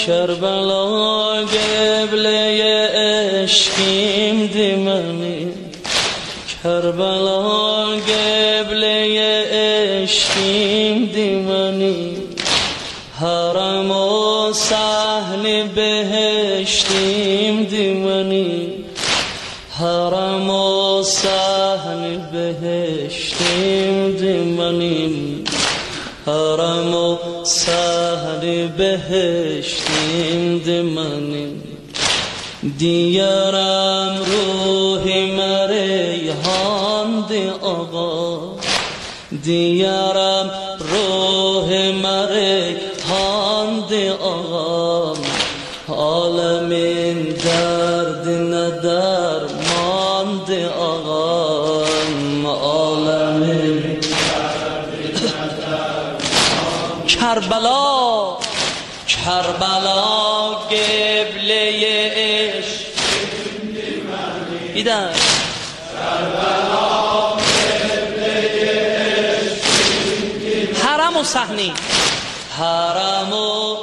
کربلا قبله عشقیم دیمانی کربلا قبله عشقیم دیمانی حرم و صحن بهشتیم دیمانی حرم و صحن بهشتیم دیمانی حرم و صحن بهشتیم دیمانی دیارم روحی مریحان دی آقا دیارم روح مریحان دی آقا عالمین درد ندر ماند آقا عالمین کربلا کربلا قبله عشق بیدن کربلا قبله عشق حرم و صحنی حرم و